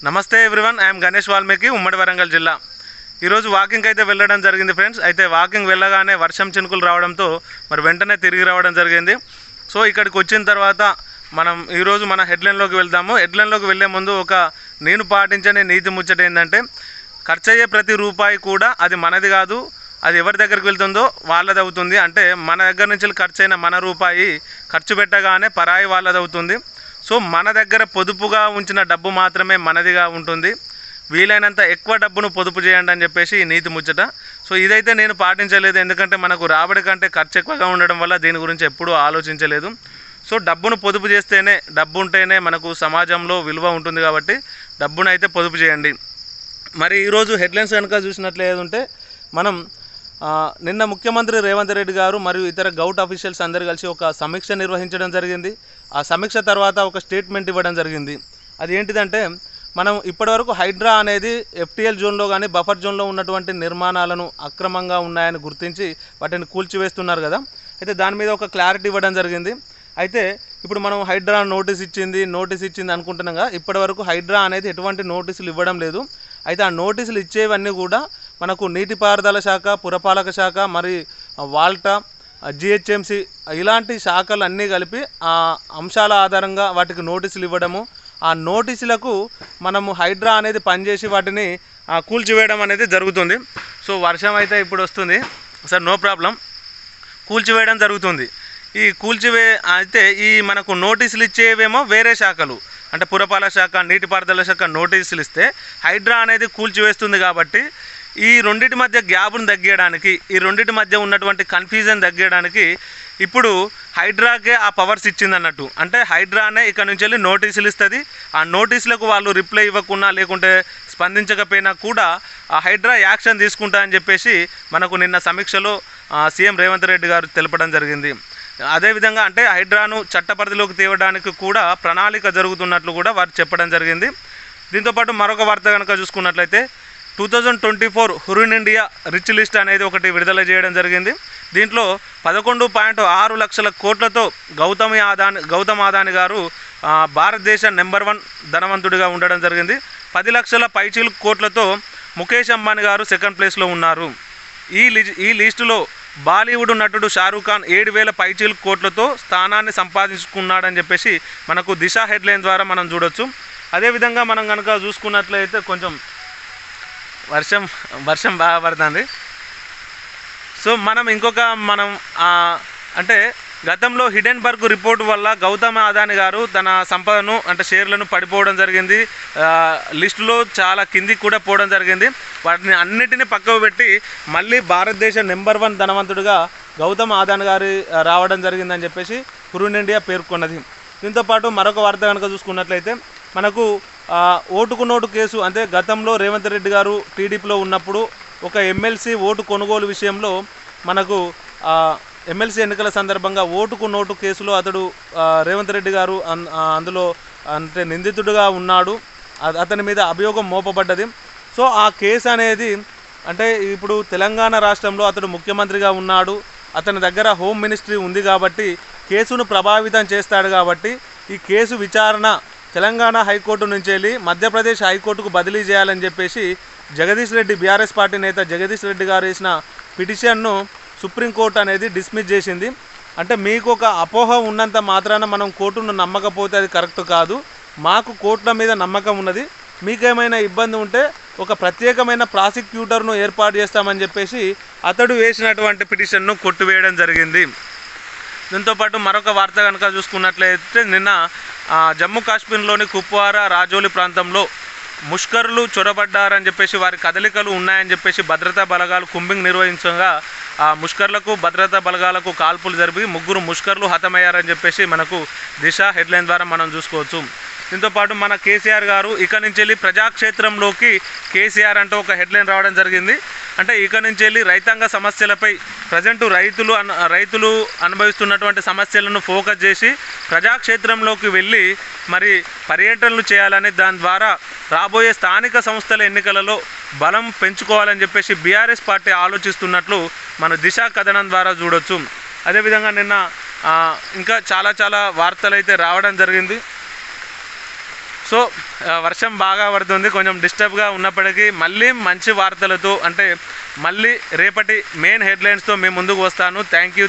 నమస్తే everyone, I'm Ganesh Valmiki, ఉమ్మడి వరంగల్ జిల్లా. ఈరోజు వాకింగ్ అయితే వెళ్ళడం జరిగింది ఫ్రెండ్స్. అయితే వాకింగ్ వెళ్ళగానే వర్షం చినుకులు రావడంతో మరి వెంటనే తిరిగి రావడం జరిగింది. సో ఇక్కడికి వచ్చిన తర్వాత మనం ఈరోజు మన హెడ్లైన్లోకి వెళ్దాము. హెడ్లైన్లోకి వెళ్ళే ముందు నేను పాటించని నీతి ముచ్చట ఏంటంటే, ఖర్చు అయ్యే ప్రతి రూపాయి కూడా అది మనది కాదు, అది ఎవరి దగ్గరికి వెళ్తుందో వాళ్ళది అవుతుంది. అంటే మన దగ్గర నుంచి ఖర్చు అయిన మన రూపాయి ఖర్చు పెట్టగానే పరాయి వాళ్ళది అవుతుంది. సో మన దగ్గర పొదుపుగా ఉంచిన డబ్బు మాత్రమే మనదిగా ఉంటుంది. వీలైనంత ఎక్కువ డబ్బును పొదుపు చేయండి అని చెప్పేసి ఈ నీతి ముచ్చట. సో ఇదైతే నేను పాటించలేదు, ఎందుకంటే మనకు రాబడి కంటే ఖర్చు ఎక్కువగా ఉండడం వల్ల దీని గురించి ఎప్పుడూ ఆలోచించలేదు. సో డబ్బును పొదుపు చేస్తేనే, డబ్బు ఉంటేనే మనకు సమాజంలో విలువ ఉంటుంది. కాబట్టి డబ్బును అయితే పొదుపు చేయండి. మరి ఈరోజు హెడ్లైన్స్ కనుక చూసినట్లేదుంటే, మనం నిన్న ముఖ్యమంత్రి రేవంత్ రెడ్డి గారు మరియు ఇతర గౌట్ అఫీషియల్స్ అందరూ కలిసి ఒక సమీక్ష నిర్వహించడం జరిగింది. ఆ సమీక్ష తర్వాత ఒక స్టేట్మెంట్ ఇవ్వడం జరిగింది. అది ఏంటిదంటే, మనం ఇప్పటివరకు హైడ్రా అనేది ఎఫ్టీఎల్ జోన్లో కానీ బఫర్ జోన్లో ఉన్నటువంటి నిర్మాణాలను అక్రమంగా ఉన్నాయని గుర్తించి వాటిని కూల్చివేస్తున్నారు కదా. అయితే దాని మీద ఒక క్లారిటీ ఇవ్వడం జరిగింది. అయితే ఇప్పుడు మనం హైడ్రా నోటీస్ ఇచ్చింది అనుకుంటున్నాగా, ఇప్పటివరకు హైడ్రా అనేది ఎటువంటి నోటీసులు ఇవ్వడం లేదు. అయితే ఆ నోటీసులు ఇచ్చేవన్నీ కూడా మనకు నీటిపారుదల శాఖ, పురపాలక శాఖ, మరి వాల్టా, జిహెచ్ఎంసి ఇలాంటి శాఖలు అన్నీ కలిపి ఆ అంశాల ఆధారంగా వాటికి నోటీసులు ఇవ్వడము, ఆ నోటీసులకు మనము హైడ్రా అనేది పనిచేసి వాటిని కూల్చివేయడం అనేది జరుగుతుంది. సో వర్షం అయితే ఇప్పుడు వస్తుంది సార్, నో ప్రాబ్లం. కూల్చివేయడం జరుగుతుంది. ఈ అయితే ఈ మనకు నోటీసులు ఇచ్చేవేమో వేరే శాఖలు, అంటే పురపాలక శాఖ, నీటిపారుదల శాఖ నోటీసులు ఇస్తే హైడ్రా అనేది కూల్చివేస్తుంది. కాబట్టి ఈ రెండింటి మధ్య గ్యాప్ను తగ్గించడానికి, ఈ రెండింటి మధ్య ఉన్నటువంటి కన్ఫ్యూజన్ తగ్గించడానికి ఇప్పుడు హైడ్రాకే ఆ పవర్స్ ఇచ్చింది అన్నట్టు. అంటే హైడ్రానే ఇక్కడ నుంచి వెళ్ళి నోటీసులు ఇస్తుంది. ఆ నోటీసులకు వాళ్ళు రిప్లై ఇవ్వకున్నా, లేకుంటే స్పందించకపోయినా కూడా ఆ హైడ్రా యాక్షన్ తీసుకుంటా అని చెప్పేసి మనకు నిన్న సమీక్షలో సీఎం రేవంత్ రెడ్డి గారు తెలపడం జరిగింది. అదేవిధంగా అంటే హైడ్రాను చట్టపరిధిలోకి తేవడానికి కూడా ప్రణాళిక జరుగుతున్నట్లు కూడా వారు చెప్పడం జరిగింది. దీంతోపాటు మరొక వార్త కనుక చూసుకున్నట్లయితే, 2024 హురిన్ ఇండియా రిచ్ లిస్ట్ అనేది ఒకటి విడుదల చేయడం జరిగింది. దీంట్లో 11.6 లక్షల కోట్లతో గౌతమ్ అదాని గారు భారతదేశ నెంబర్ 1 ధనవంతుడిగా ఉండడం జరిగింది. 10 లక్షల పైచీలు కోట్లతో ముఖేష్ అంబానీ గారు సెకండ్ ప్లేస్లో ఉన్నారు. ఈ లిస్టులో బాలీవుడ్ నటుడు షారూఖ్ ఖాన్ 7,000 పైచీలు కోట్లతో స్థానాన్ని సంపాదించుకున్నాడని చెప్పేసి మనకు దిశ హెడ్లైన్ ద్వారా మనం చూడొచ్చు. అదేవిధంగా మనం కనుక చూసుకున్నట్లయితే కొంచెం వర్షం బాగా పడుతుంది. సో మనం అంటే గతంలో హిడెన్బర్గ్ రిపోర్టు వల్ల గౌతమ్ అదాని గారు తన సంపదను, అంటే షేర్లను పడిపోవడం జరిగింది. లిస్టులో చాలా కిందికి కూడా పోవడం జరిగింది. వాటిని అన్నిటినీ పక్కకు పెట్టి మళ్ళీ భారతదేశ నెంబర్ 1 ధనవంతుడిగా గౌతమ్ అదాని గారు రావడం జరిగిందని చెప్పేసి హురిన్ ఇండియా పేర్కొన్నది. దీంతోపాటు మరొక వార్త కనుక చూసుకున్నట్లయితే, మనకు ఓటుకు నోటు కేసు, అంటే గతంలో రేవంత్ రెడ్డి గారు టీడీపీలో ఉన్నప్పుడు ఒక ఎమ్మెల్సీ ఓటు కొనుగోలు విషయంలో మనకు ఎమ్మెల్సీ ఎన్నికల సందర్భంగా ఓటుకు నోటు కేసులో అతడు రేవంత్ రెడ్డి గారు అందులో అంటే నిందితుడిగా ఉన్నాడు. అతని మీద అభియోగం మోపబడ్డది. సో ఆ కేసు అనేది, అంటే ఇప్పుడు తెలంగాణ రాష్ట్రంలో అతడు ముఖ్యమంత్రిగా ఉన్నాడు, అతని దగ్గర హోమ్ మినిస్ట్రీ ఉంది కాబట్టి కేసును ప్రభావితం చేస్తాడు. కాబట్టి ఈ కేసు విచారణ తెలంగాణ హైకోర్టు నుంచి వెళ్ళి మధ్యప్రదేశ్ హైకోర్టుకు బదిలీ చేయాలని చెప్పేసి జగదీష్ రెడ్డి, బీఆర్ఎస్ పార్టీ నేత జగదీష్ రెడ్డి గారు వేసిన పిటిషన్ను సుప్రీంకోర్టు అనేది డిస్మిస్ చేసింది. అంటే మీకు ఒక అపోహ ఉన్నంత మాత్రాన మనం కోర్టును నమ్మకపోతే అది కరెక్ట్ కాదు. మాకు కోర్టుల మీద నమ్మకం ఉన్నది. మీకేమైనా ఇబ్బంది ఉంటే ఒక ప్రత్యేకమైన ప్రాసిక్యూటర్ను ఏర్పాటు చేస్తామని చెప్పేసి అతడు వేసినటువంటి పిటిషన్ను కొట్టివేయడం జరిగింది. దీంతోపాటు మరొక వార్త కనుక చూసుకున్నట్లయితే, నిన్న జమ్మూ కాశ్మీర్లోని కుప్వారా, రాజౌలి ప్రాంతంలో ముష్కరులు చొరబడ్డారని చెప్పేసి, వారి కదలికలు ఉన్నాయని చెప్పేసి భద్రతా బలగాలు కుంబింగ్ నిర్వహించగా ఆ ముష్కర్లకు, భద్రతా బలగాలకు కాల్పులు జరిపి 3 ముష్కర్లు హతమయ్యారని చెప్పేసి మనకు దిశ హెడ్లైన్ ద్వారా మనం చూసుకోవచ్చు. దీంతోపాటు మన కేసీఆర్ గారు ఇక నుంచి వెళ్ళి ప్రజాక్షేత్రంలోకి కేసీఆర్ అంటూ ఒక హెడ్లైన్ రావడం జరిగింది. అంటే ఇక నుంచి వెళ్ళి రైతాంగ సమస్యలపై, ప్రజెంట్ రైతులు అనుభవిస్తున్నటువంటి సమస్యలను ఫోకస్ చేసి ప్రజాక్షేత్రంలోకి వెళ్ళి మరి పర్యటనలు చేయాలని, దాని ద్వారా రాబోయే స్థానిక సంస్థల ఎన్నికలలో బలం పెంచుకోవాలని చెప్పేసి బీఆర్ఎస్ పార్టీ ఆలోచిస్తున్నట్లు మన దిశ కథనం ద్వారా చూడొచ్చు. అదేవిధంగా నిన్న ఇంకా చాలా వార్తలు అయితే రావడం జరిగింది. సో వర్షం బాగా పడుతుంది, కొంచెం డిస్టర్బ్గా ఉన్నప్పటికీ మళ్ళీ మంచి వార్తలతో అంటే మళ్ళీ రేపటి మెయిన్ హెడ్లైన్స్తో మేము ముందుకు వస్తాను. Thank you.